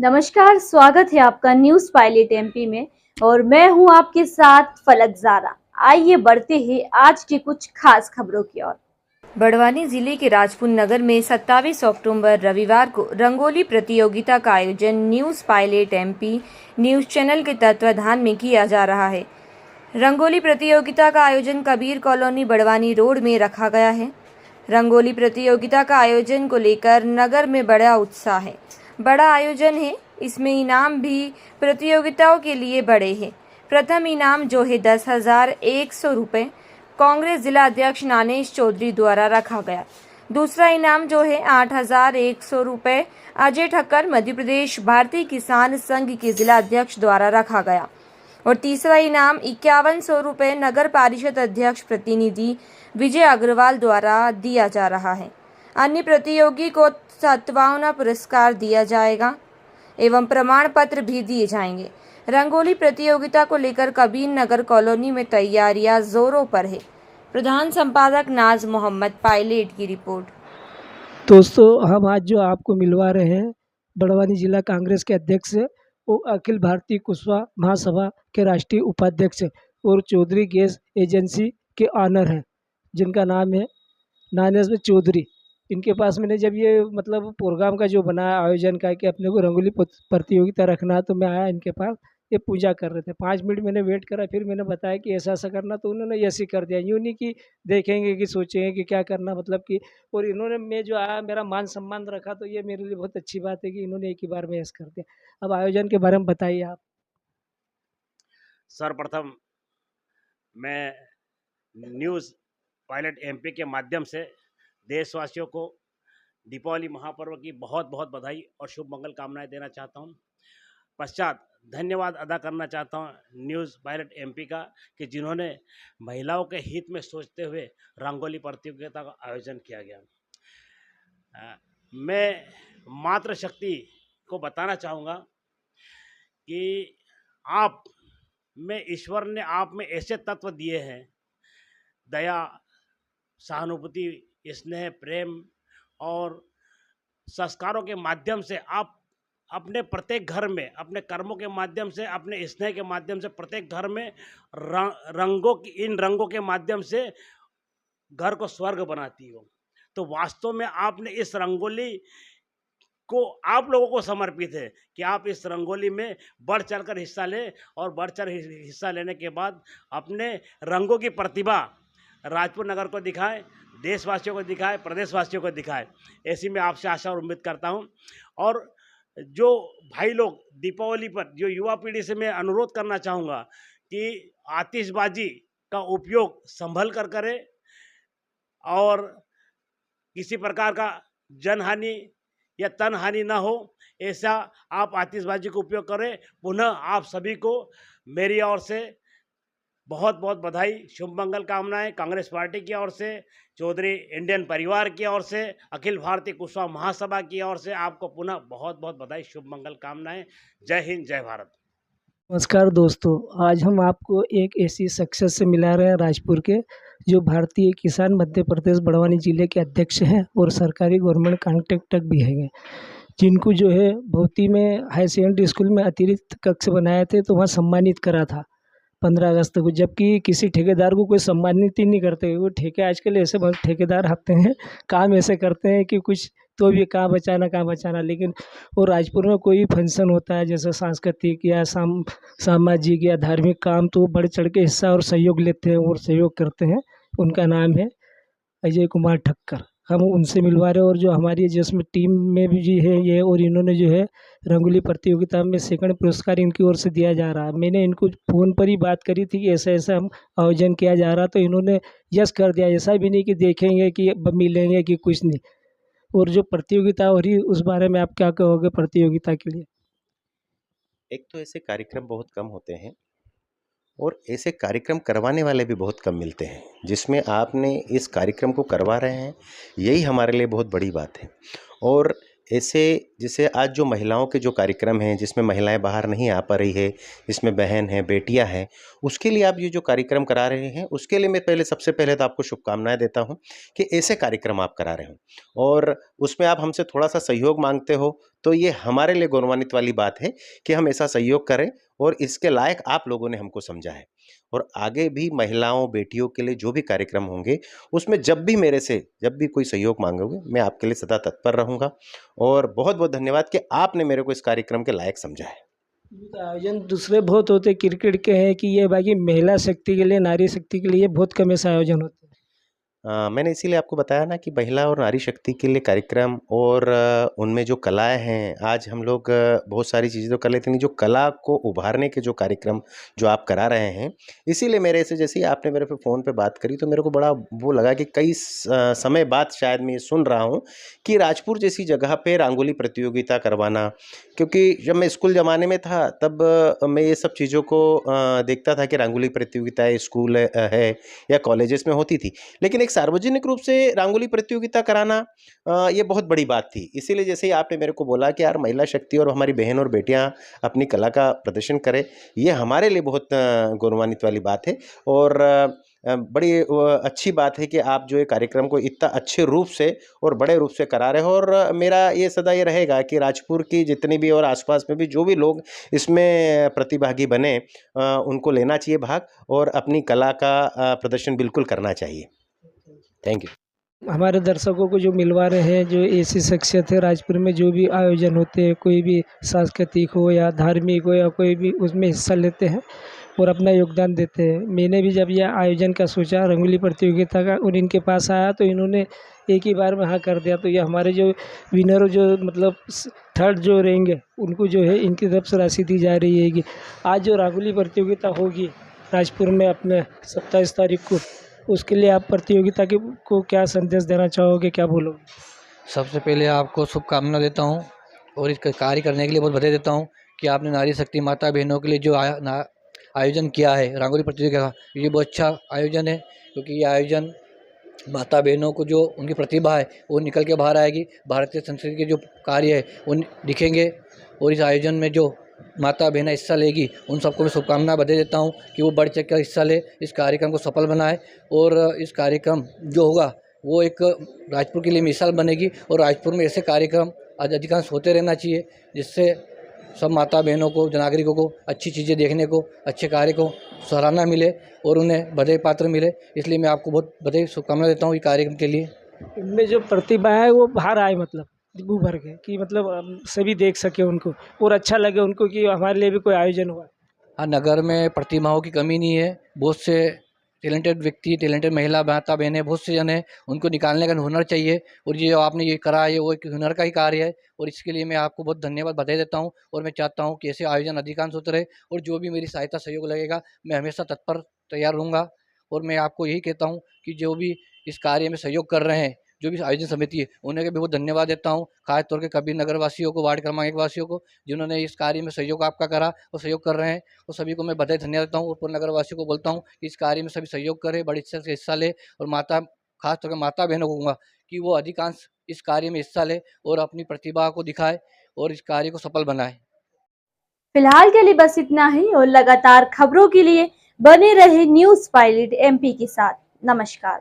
नमस्कार, स्वागत है आपका न्यूज पायलट एमपी में। और मैं हूं आपके साथ फलक ज़ारा। आइए बढ़ते हैं आज की कुछ खास खबरों की ओर। बड़वानी जिले के राजपुर नगर में 27 अक्टूबर रविवार को रंगोली प्रतियोगिता का आयोजन news pilot MP news channel के तत्वाधान में किया जा रहा है। रंगोली प्रतियोगिता का आयोजन कबीर कॉलोनी बड़वानी रोड में रखा गया है। रंगोली प्रतियोगिता का आयोजन को लेकर नगर में बड़ा उत्साह है। बड़ा आयोजन है, इसमें इनाम भी प्रतियोगिताओं के लिए बड़े हैं। प्रथम इनाम जो है 10,100 रुपये कांग्रेस जिला अध्यक्ष नानेश चौधरी द्वारा रखा गया। दूसरा इनाम जो है 8,100 रुपये अजय ठक्कर मध्य प्रदेश भारतीय किसान संघ के जिला अध्यक्ष द्वारा रखा गया। और तीसरा इनाम 5100 रुपये नगर परिषद अध्यक्ष प्रतिनिधि विजय अग्रवाल द्वारा दिया जा रहा है। अन्य प्रतियोगी को 57वां पुरस्कार दिया जाएगा एवं प्रमाण पत्र भी दिए जाएंगे। रंगोली प्रतियोगिता को लेकर कबीर नगर कॉलोनी में तैयारियां जोरों पर है। प्रधान संपादक नाज मोहम्मद, पायलट की रिपोर्ट। दोस्तों, हम आज जो आपको मिलवा रहे हैं बड़वानी जिला कांग्रेस के अध्यक्ष वो अखिल भारतीय कुशवाहा महासभा के राष्ट्रीय उपाध्यक्ष और चौधरी गैस एजेंसी के ऑनर हैं, जिनका नाम है नानेश चौधरी। इनके पास मैंने जब ये प्रोग्राम का जो बनाया आयोजन का कि अपने को रंगोली प्रतियोगिता रखना है, तो मैं आया इनके पास। ये पूजा कर रहे थे, 5 मिनट मैंने वेट करा, फिर मैंने बताया कि ऐसा ऐसा करना, तो उन्होंने ऐसे कर दिया। यूँ नहीं कि देखेंगे कि सोचेंगे कि क्या करना, और इन्होंने मैं जो आया मेरा मान सम्मान रखा, तो ये मेरे लिए बहुत अच्छी बात है कि इन्होंने एक ही बार में ऐसा कर दिया। अब आयोजन के बारे में बताइए आप। सर्वप्रथम मैं न्यूज़ पायलट एमपी के माध्यम से देशवासियों को दीपावली महापर्व की बहुत बहुत बधाई और शुभ मंगल कामनाएं देना चाहता हूं। पश्चात धन्यवाद अदा करना चाहता हूं न्यूज़ पायलट एमपी का कि जिन्होंने महिलाओं के हित में सोचते हुए रंगोली प्रतियोगिता का आयोजन किया गया। मैं मातृशक्ति को बताना चाहूँगा कि आप में ईश्वर ने आप में ऐसे तत्व दिए हैं, दया, सहानुभूति, स्नेह, प्रेम और संस्कारों के माध्यम से आप अपने प्रत्येक घर में अपने कर्मों के माध्यम से, अपने स्नेह के माध्यम से प्रत्येक घर में इन रंगों के माध्यम से घर को स्वर्ग बनाती हो। तो वास्तव में आपने इस रंगोली को आप लोगों को समर्पित है कि आप इस रंगोली में बढ़ चढ़कर हिस्सा लें और बढ़ चढ़ हिस्सा लेने के बाद अपने रंगों की प्रतिभा राजपुर नगर को दिखाएं, देशवासियों को दिखाएं, प्रदेशवासियों को दिखाएं। ऐसी मैं आपसे आशा और उम्मीद करता हूं। और जो भाई लोग दीपावली पर, जो युवा पीढ़ी से मैं अनुरोध करना चाहूँगा कि आतिशबाजी का उपयोग संभल कर करें और किसी प्रकार का जनहानि या तन हानि ना हो, ऐसा आप आतिशबाजी का उपयोग करें। पुनः आप सभी को मेरी ओर से बहुत बहुत बधाई, शुभ मंगल कामनाएं। कांग्रेस पार्टी की ओर से, चौधरी इंडियन परिवार की ओर से, अखिल भारतीय कुशवाहा महासभा की ओर से आपको पुनः बहुत बहुत बधाई, शुभ मंगल कामनाएं। जय हिंद, जय भारत। नमस्कार दोस्तों, आज हम आपको एक ऐसी शख्सियत से मिला रहे हैं राजपुर के, जो भारतीय किसान मध्य प्रदेश बड़वानी जिले के अध्यक्ष हैं और सरकारी गवर्नमेंट कॉन्ट्रैक्टर भी हैं, जिनको जो है भौती में हाई सेकेंडरी स्कूल में अतिरिक्त कक्ष बनाए थे, तो वहाँ सम्मानित करा था 15 अगस्त को। जबकि किसी ठेकेदार को कोई सम्मानित ही नहीं करते। वो ठेके आजकल ऐसे बहुत ठेकेदार आते हैं, काम ऐसे करते हैं कि कुछ तो भी कहाँ बचाना। लेकिन वो राजपुर में कोई फंक्शन होता है, जैसे सांस्कृतिक या सामाजिक या धार्मिक काम, तो बढ़ चढ़ के हिस्सा और सहयोग लेते हैं और सहयोग करते हैं। उनका नाम है अजय कुमार ठक्कर। हम उनसे मिलवा रहे हैं। और जो हमारी जिसमें टीम में भी जी है ये, और इन्होंने जो है रंगोली प्रतियोगिता में सेकंड पुरस्कार इनकी ओर से दिया जा रहा है। मैंने इनको फ़ोन पर ही बात करी थी कि ऐसा ऐसा हम आयोजन किया जा रहा, तो इन्होंने यस कर दिया। ऐसा भी नहीं कि देखेंगे कि मिलेंगे कि कुछ नहीं। और जो प्रतियोगिता हो रही, उस बारे में आप क्या कहोगे प्रतियोगिता के लिए? एक तो ऐसे कार्यक्रम बहुत कम होते हैं और ऐसे कार्यक्रम करवाने वाले भी बहुत कम मिलते हैं, जिसमें आपने इस कार्यक्रम को करवा रहे हैं, यही हमारे लिए बहुत बड़ी बात है। और ऐसे जैसे आज जो महिलाओं के जो कार्यक्रम हैं जिसमें महिलाएं बाहर नहीं आ पा रही है, जिसमें बहन हैं, बेटियां हैं, उसके लिए आप ये जो कार्यक्रम करा रहे हैं, उसके लिए मैं पहले सबसे पहले तो आपको शुभकामनाएं देता हूं कि ऐसे कार्यक्रम आप करा रहे हो और उसमें आप हमसे थोड़ा-सा सहयोग मांगते हो, तो ये हमारे लिए गौरवान्वित वाली बात है कि हम ऐसा सहयोग करें और इसके लायक आप लोगों ने हमको समझा है। और आगे भी महिलाओं, बेटियों के लिए जो भी कार्यक्रम होंगे, उसमें जब भी कोई सहयोग मांगोगे, मैं आपके लिए सदा तत्पर रहूँगा और बहुत-बहुत धन्यवाद कि आपने मेरे को इस कार्यक्रम के लायक समझा है। आयोजन दूसरे बहुत होते क्रिकेट के हैं कि ये बाकी महिला शक्ति के लिए, नारी शक्ति के लिए बहुत कम ऐसा आयोजन होता है। मैंने इसीलिए आपको बताया ना कि महिला और नारी शक्ति के लिए कार्यक्रम और उनमें जो कलाएँ हैं, आज हम लोग बहुत सारी चीज़ें तो कर लेते हैं, जो कला को उभारने के जो कार्यक्रम जो आप करा रहे हैं, इसीलिए मेरे से जैसे ही आपने मेरे पे फ़ोन पे बात करी तो मेरे को बड़ा वो लगा कि कई समय बाद शायद मैं ये सुन रहा हूँ कि राजपुर जैसी जगह पे रंगोली प्रतियोगिता करवाना, क्योंकि जब मैं स्कूल ज़माने में था तब मैं ये सब चीज़ों को देखता था कि रंगोली प्रतियोगिताएँ स्कूल है या कॉलेजेस में होती थी। लेकिन एक सार्वजनिक रूप से रंगोली प्रतियोगिता कराना ये बहुत बड़ी बात थी। इसीलिए जैसे ही आपने मेरे को बोला कि यार महिला शक्ति और हमारी बहन और बेटियां अपनी कला का प्रदर्शन करें, ये हमारे लिए बहुत गौरवान्वित वाली बात है और बड़ी अच्छी बात है कि आप जो ये कार्यक्रम को इतना अच्छे रूप से और बड़े रूप से करा रहे हो और मेरा ये सदा ये रहेगा कि राजपुर की जितनी भी और आसपास में भी जो भी लोग इसमें प्रतिभागी बने उनको लेना चाहिए भाग और अपनी कला का प्रदर्शन बिल्कुल करना चाहिए। Thank you. हमारे दर्शकों को जो मिलवा रहे हैं, जो ऐसी शख्सियत है राजपुर में जो भी आयोजन होते हैं, कोई भी सांस्कृतिक हो या धार्मिक हो या कोई भी, उसमें हिस्सा लेते हैं और अपना योगदान देते हैं। मैंने भी जब यह आयोजन का सोचा रंगोली प्रतियोगिता का और इनके पास आया तो इन्होंने एक ही बार में हाँ कर दिया। तो ये हमारे जो विनर जो मतलब थर्ड जो रहेंगे उनको जो है इनकी तरफ से राशि दी जा रही है कि आज जो रंगोली प्रतियोगिता होगी राजपुर में अपने 27 तारीख को, उसके लिए आप प्रतियोगिता के को क्या संदेश देना चाहोगे, क्या बोलोगे? सबसे पहले आपको शुभकामना देता हूं और इसका कार्य करने के लिए बहुत बधाई देता हूं कि आपने नारी शक्ति माता बहनों के लिए जो आयोजन किया है रंगोली प्रतियोगिता का, ये बहुत अच्छा आयोजन है क्योंकि ये आयोजन माता बहनों को जो उनकी प्रतिभा है वो निकल के बाहर आएगी, भारतीय संस्कृति के जो कार्य है वो दिखेंगे और इस आयोजन में जो माता बहन हिस्सा लेगी उन सबको मैं शुभकामना बधाई देता हूं कि वो बढ़ चढ़ कर हिस्सा ले, इस कार्यक्रम को सफल बनाए और इस कार्यक्रम जो होगा वो एक राजपुर के लिए मिसाल बनेगी और राजपुर में ऐसे कार्यक्रम अधिकांश होते रहना चाहिए जिससे सब माता बहनों को, नागरिकों को अच्छी चीज़ें देखने को, अच्छे कार्य को सराहना मिले और उन्हें बधाई पात्र मिले। इसलिए मैं आपको बहुत बधाई शुभकामना देता हूँ इस कार्यक्रम के लिए। इनमें जो प्रतिभा है वो बाहर आए, मतलब उभर के कि मतलब सभी देख सके उनको और अच्छा लगे उनको कि हमारे लिए भी कोई आयोजन हुआ। हाँ, नगर में प्रतिभाओं की कमी नहीं है, बहुत से टैलेंटेड व्यक्ति, टैलेंटेड महिला माता बहनें बहुत से जन हैं, उनको निकालने का हुनर चाहिए और ये आपने ये करा है वो एक हुनर का ही कार्य है और इसके लिए मैं आपको बहुत धन्यवाद बधाई देता हूँ और मैं चाहता हूँ कि ऐसे आयोजन अधिकांश होते रहे और जो भी मेरी सहायता सहयोग लगेगा मैं हमेशा तत्पर तैयार रहूँगा। और मैं आपको यही कहता हूँ कि जो भी इस कार्य में सहयोग कर रहे हैं, जो भी आयोजन समिति है, उन्हें भी बहुत धन्यवाद देता हूँ, खास तौर के कबीर नगर वासियों को, वार्ड क्रमांक 1 वासियों को जिन्होंने इस कार्य में सहयोग आपका करा और सहयोग कर रहे हैं, और सभी को मैं बधाई धन्यवाद देता हूँ और पूर्ण नगर वासियों को बोलता हूँ कि इस कार्य में सभी सहयोग करें, बड़ी इच्छा से हिस्सा ले और खास तौर पर माता बहनों को कहूँगा कि वो अधिकांश इस कार्य में हिस्सा ले और अपनी प्रतिभा को दिखाए और इस कार्य को सफल बनाए। फिलहाल के लिए बस इतना ही और लगातार खबरों के लिए बने रहे न्यूज़ पायलट एमपी के साथ। नमस्कार।